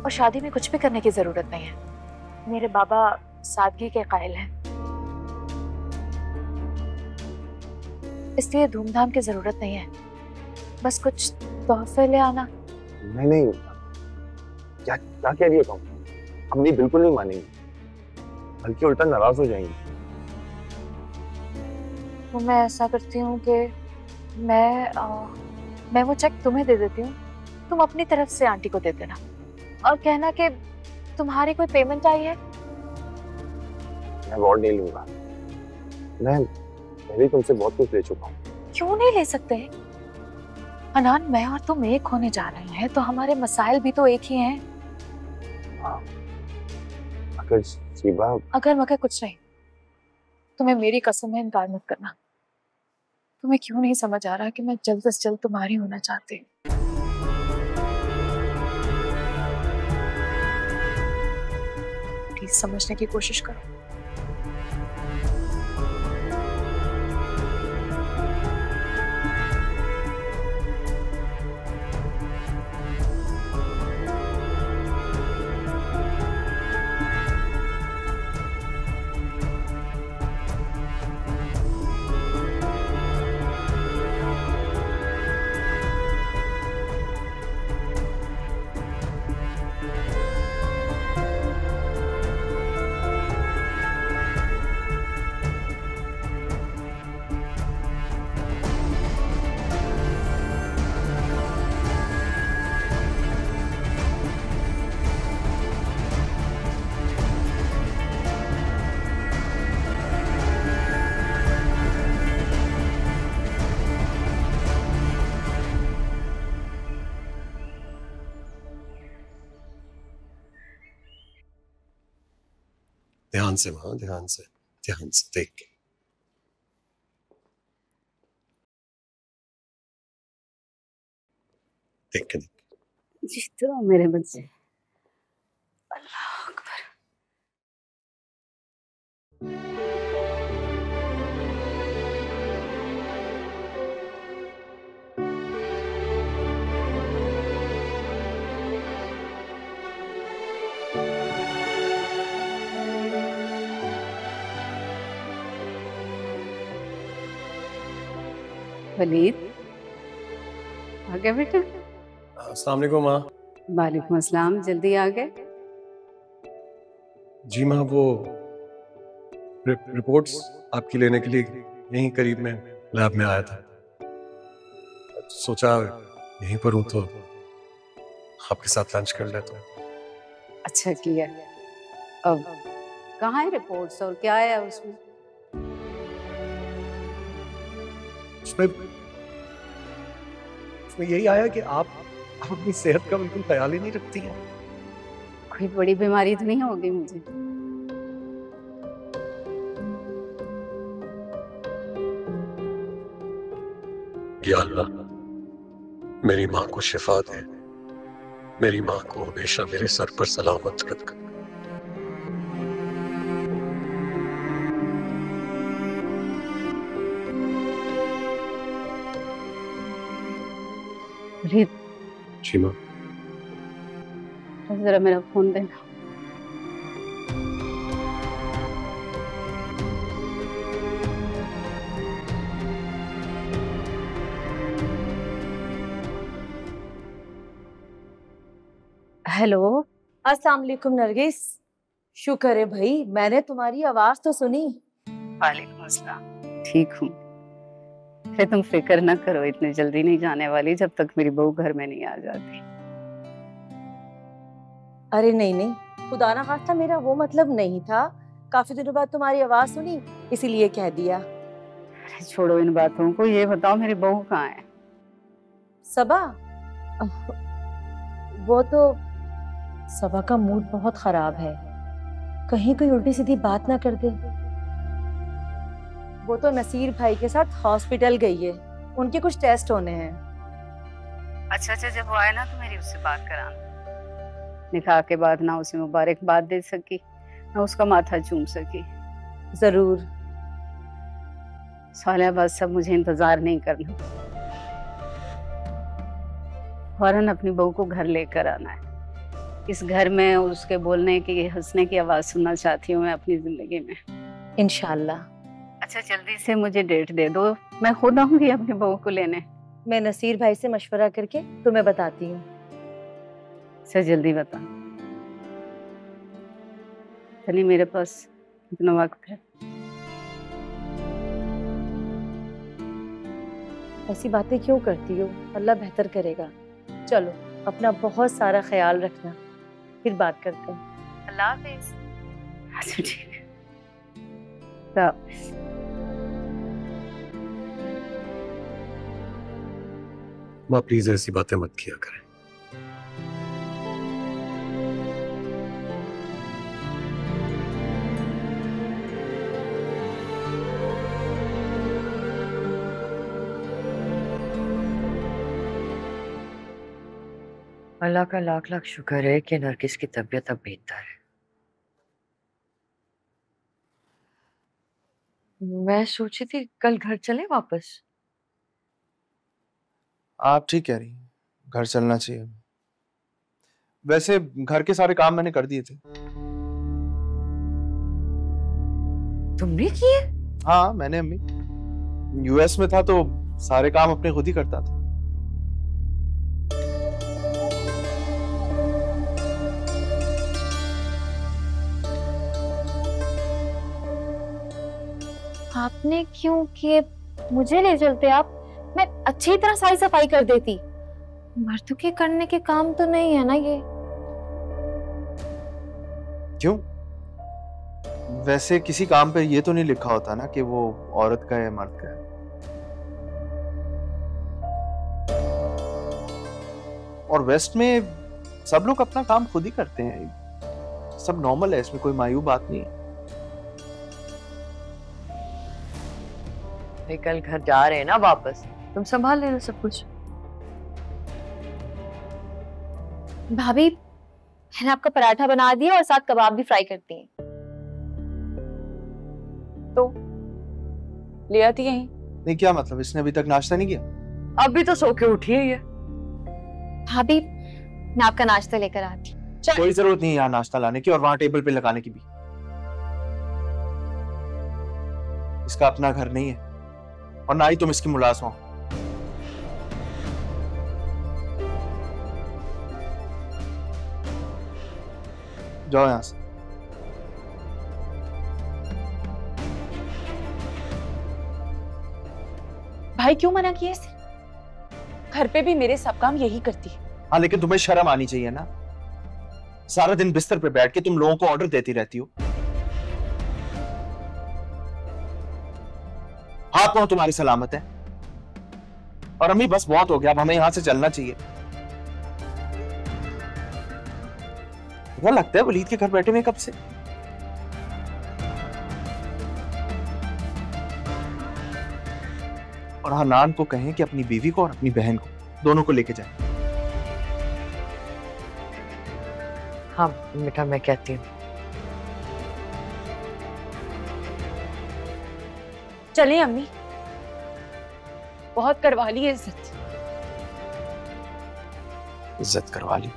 और शादी में कुछ भी करने की जरूरत नहीं है। मेरे बाबा सादगी के कायल हैं, इसलिए धूमधाम की जरूरत नहीं है। बस कुछ तोहफे ले आना। नहीं नहीं, क्या क्या कह रही है तुम? अम्मी बिल्कुल नहीं मानेंगी, बल्कि उल्टा नाराज हो जाएंगी। तो मैं ऐसा करती हूँ कि मैं वो चेक तुम्हें दे देती हूँ, तुम अपनी तरफ से आंटी को दे देना और कहना कि तुम्हारी कोई पेमेंट आई है। मैं वॉर्ड नहीं लूंगा, मैं पहले तुमसे बहुत कुछ ले चुका हूँ। क्यों नहीं ले सकते? अनान, मैं और तुम एक होने जा रहे हैं तो हमारे मसाइल भी तो एक ही हैं। हाँ, अगर शीबा, अगर मगर कुछ नहीं, तुम्हें मेरी कसम है इनकार मत करना। तुम्हें क्यों नहीं समझ आ रहा कि मैं जल्द से जल्द तुम्हारी होना चाहती हूँ। प्लीज समझने की कोशिश करो। ध्यान से मां, ध्यान से देख के। देख के देख। जी तो मेरे बच्चे। अल्लाह अकबर। वलीद आ गए बेटा? अस्सलाम वालेकुम मां। वालेकुम अस्सलाम, जल्दी आ गए? जी मां, वो रिपोर्ट्स आपकी लेने के लिए यहीं करीब में लैब में आया था। सोचा यहीं पर हूं तो आपके साथ लंच कर लेता हूं। अच्छा किया। अब कहाँ है रिपोर्ट्स और क्या है उसमें? उसमें यही आया कि आप अपनी सेहत का बिल्कुल ख्याल ही नहीं रखती हैं। कोई बड़ी बीमारी तो नहीं होगी मुझे? या अल्लाह, मेरी माँ को शिफा दे, मेरी माँ को हमेशा मेरे सर पर सलामत रख। जी माँ। जरा मेरा फोन देना। हेलो। अस्सलाम वालेकुम नरगिस। शुक्र है भाई, मैंने तुम्हारी आवाज तो सुनी। वालेकुम अस्सलाम। ठीक हूँ। अरे तुम फिक्र ना करो, इतनी जल्दी नहीं जाने वाली जब तक मेरी बहू घर में नहीं आ जाती। अरे नहीं नहीं, खुदा ना खास्ता मेरा वो मतलब नहीं था। काफी दिनों बाद तुम्हारी आवाज सुनी, इसीलिए कह दिया। अरे छोड़ो इन बातों को, ये बताओ मेरी बहू कहाँ है? सबा? वो तो सबा का मूड बहुत खराब है, कहीं कोई उल्टी सीधी बात ना कर दे। वो तो नसीर भाई के साथ हॉस्पिटल गई है, उनके कुछ टेस्ट होने हैं। अच्छा, जब वो आए ना तो मेरी उससे बात कराना। निकाह के बाद ना उसे मुबारकबाद दे सकी, ना उसका माथा चूम सकी। जरूर। सालिया, बस सब मुझे इंतजार नहीं करना, फौरन अपनी बहू को घर लेकर आना है। इस घर में उसके बोलने की, हंसने की आवाज सुनना चाहती हूँ मैं अपनी जिंदगी में। इंशाल्लाह। अच्छा जल्दी से मुझे डेट दे दो, मैं खुद आऊंगी अपनी बहू को लेने। मैं नसीर भाई से मशवरा करके तुम्हें बताती हूँ। अच्छा जल्दी बता। चलिए मेरे पास इतना वक्त है। ऐसी बातें क्यों करती हो? अल्लाह बेहतर करेगा। चलो अपना बहुत सारा ख्याल रखना, फिर बात करते हैं। अल्लाह हाफिज। अच्छा ठीक है, खुदा हाफिज। माँ प्लीज ऐसी बातें मत किया करें। अल्लाह का लाख लाख शुक्र है कि नरगिस की तबीयत अब बेहतर है। मैं सोची थी कल घर चले वापस। आप ठीक कह रही हैं, घर चलना चाहिए। वैसे घर के सारे काम मैंने कर दिए थे। तुमने किए? हाँ मैंने, अम्मी यूएस में था तो सारे काम अपने खुद ही करता था। आपने क्यों किए? मुझे ले चलते आप, मैं अच्छी तरह सारी सफाई कर देती। मर्दों के करने के काम तो नहीं है ना ये। क्यों? वैसे किसी काम पे ये तो नहीं लिखा होता ना कि वो औरत का है मर्द का है। और वेस्ट में सब लोग अपना काम खुद ही करते हैं, सब नॉर्मल है, इसमें कोई मायूब बात नहीं है। कल घर जा रहे हैं ना वापस, तुम संभाल लेना सब कुछ। भाभी मैंने आपका पराठा बना दिया और साथ कबाब भी फ्राई करती हैं। तो ले आती यहीं। नहीं क्या मतलब, इसने अभी तक नाश्ता नहीं किया? अभी तो सो के उठी है ये। भाभी मैं आपका नाश्ता लेकर आती हूँ। कोई जरूरत नहीं है यहाँ नाश्ता लाने की और वहां टेबल पे लगाने की भी। इसका अपना घर नहीं है और ना ही तुम इसकी मुलाजिम हो। जाओ यहां से। भाई क्यों मना किया इसे? घर पे भी मेरे सब काम यही करती है। हाँ लेकिन तुम्हें शर्म आनी चाहिए ना, सारा दिन बिस्तर पे बैठ के तुम लोगों को ऑर्डर देती रहती हो। हाथ पांव तुम्हारी सलामत है। और अम्मी बस बहुत हो गया, अब हमें यहां से चलना चाहिए। बुरा लगता है वलीद के घर बैठे हुए कब से। और हनान को कहें कि अपनी बीवी को और अपनी बहन को दोनों को लेके जाए। हाँ बेटा मैं कहती हूँ। चलिए अम्मी, बहुत करवा ली है इज्जत। इज्जत करवा ली।